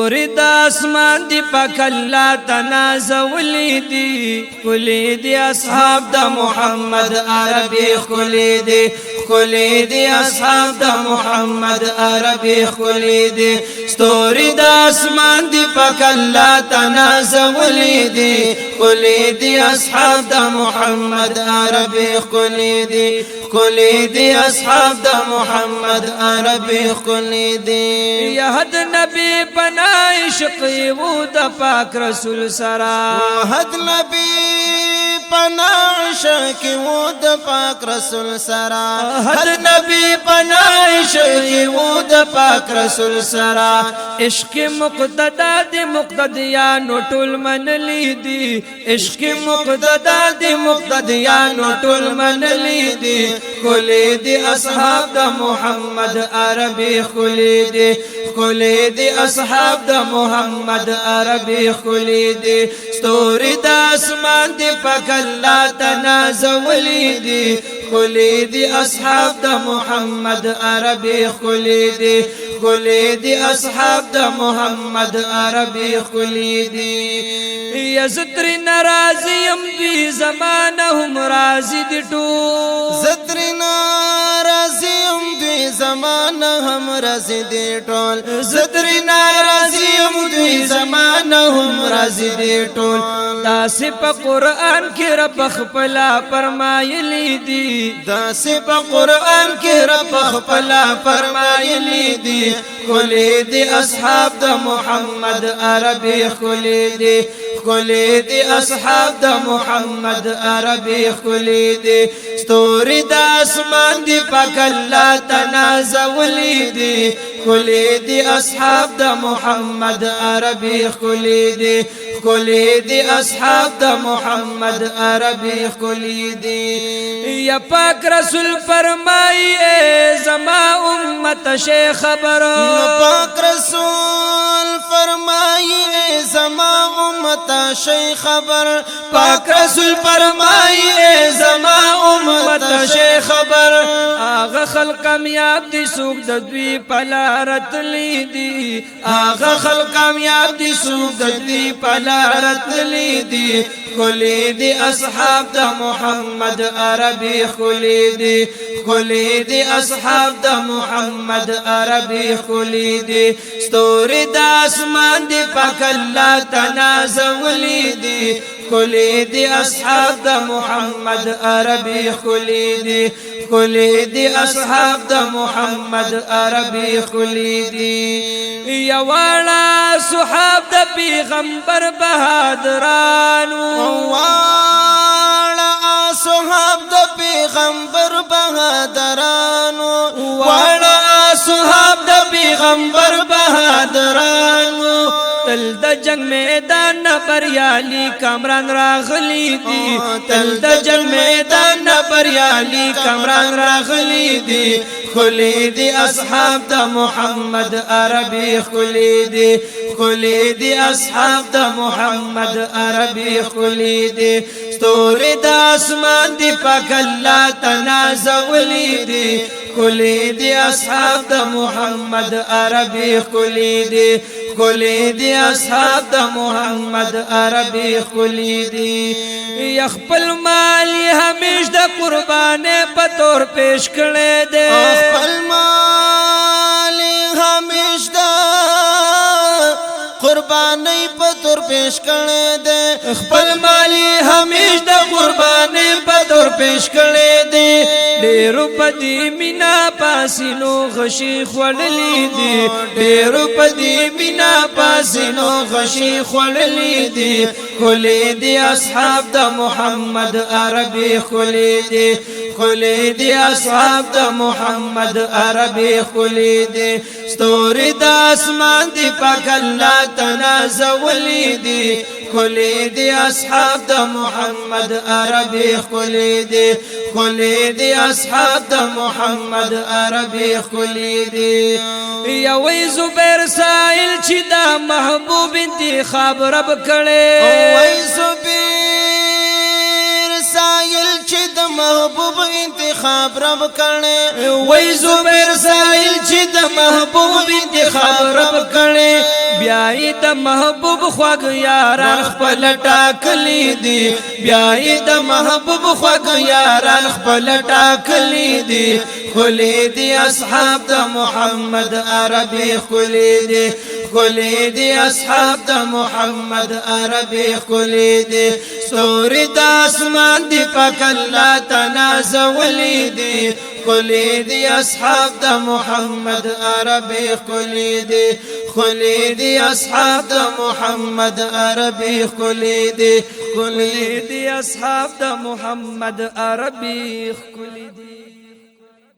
ستوري د اسمان دی پاک الله تنازولی دی خلی دی اصحاب د محمد عربی خلی دی خلی دی اصحاب د محمد عربی خلی دی ستوري د اسمان دی پاک الله تنازولی دی خلی دی اصحاب د محمد عربی خلی دی خلی دی اصحاب د محمد عربی خلی دی یهد نبی پنا عشق و د پاک رسول سرا حد نبی پنا عشق و د پاک رسول سرا حد نبی پنا عشق و د پاک رسول سرا عشق مقتدا دی مقتدیانو ټول منلی دی عشق مقتدا دی مقتدیانو ټول منلی دی خلی دی اصحاب د محمد عربی خلی دی خلی دی اصحاب د محمد عربی خلی دی ستوری د اسمان دی پاک الله تنازولی دی خلی دی اصحاب د محمد عربی خلی دی خلی دی اصحاب د محمد عربی خلی دی یزتر ناراضیم دی زمانه هم راضی دی ټول زتر ناراضیم دی زمانه هم راضی دی ټول زتر ناراضیم دی زمانه هم راضی دی ټول داسې په قرآن کې رب خپلا فرمایلی دی داسې په قرآن کې رب خپلا فرمایلی دی خلی دی اصحاب د محمد عربی خلی دی خلی دی اصحاب د محمد عربی خلی دی ستوری د اسمان دی پاک الله تنازولی دی خلی دی اصحاب د محمد عربی خلی دی خلی دی اصحاب د محمد عربی خلی دی یا پاک رسول فرمائی اے زما امت شے خبر پاک رسول فرمائی اے زما امت شے خبر پاک رسول فرمائی اے زما امت شے خبر آغا خلق کامیاب دی سوک د دوی پلارت لی دی آغا خلق کامیاب دی سوک د دوی پلارت لی دی خلی دی اصحاب د محمد عربی خلی دی خلی دی اصحاب د محمد عربی خلی دی ستوری د اسمان دی پاک الله تنازولی دی خلی دی اصحاب د محمد عربی خلی دی خلی دی اصحاب د محمد عربی خلی دی یوانا صحاب د پیغمبر بہادرانو وانا صحاب د پیغمبر بہادرانو وانا صحاب د پیغمبر بہادرانو تل د جنگ میدان بریالی کامران راغلی دی تل د جنگ میدان بریالی کامران راغلی دی خلی دی اصحاب د محمد عربی خلی دی خلی دی اصحاب د محمد عربی خلی دی ستوری د اسمان دی پاک الله تنازولی دی خلی دی اصحاب د محمد عربی خلی دی خلی دی اصحاب د محمد عربی خلی دی یخپل مالی همیش د قربانی په تور پیش کړي دی خپل مالی همیش د قربانی په تور پیش کړي دی خپل مالی همیش د قربانی په تور پیش کړي دی ډیرو پدی مینا پاسینو غشي خړلې دي ډیرو پدی مینا پاسینو غشي خړلې دي خلی دی اصحاب د محمد عربی خلی دی خلی دی اصحاب د محمد عربی خلی دی ستوری د اسمان دی پاک الله تنازولی دی خلی دی اصحاب د محمد عربی خلی دی خلی دی اصحاب د محمد عربی خلی دی یوی زبیر سائل چې دا محبوب انتخاب رب کړي وای زبیر سائل چې د محبوب انتخاب رب کړي وای زبیر سائل چې د محبوب انتخاب رب کړي بیا یې د محبوب خواږ یاران خپل ټاکلي دي بیا یې د محبوب خواږ یاران خپل ټاکلي دي خلی دی اصحاب د محمد عربي خلی دی خلی دی اصحاب د محمد عربي خلی دی سوري د اسمان دی پاک الله تنازلی دی خلی دی اصحاب د محمد عربي خلی دی خلی دی اصحاب د محمد عربي خلی دی خلی دی اصحاب د محمد عربي خلی دی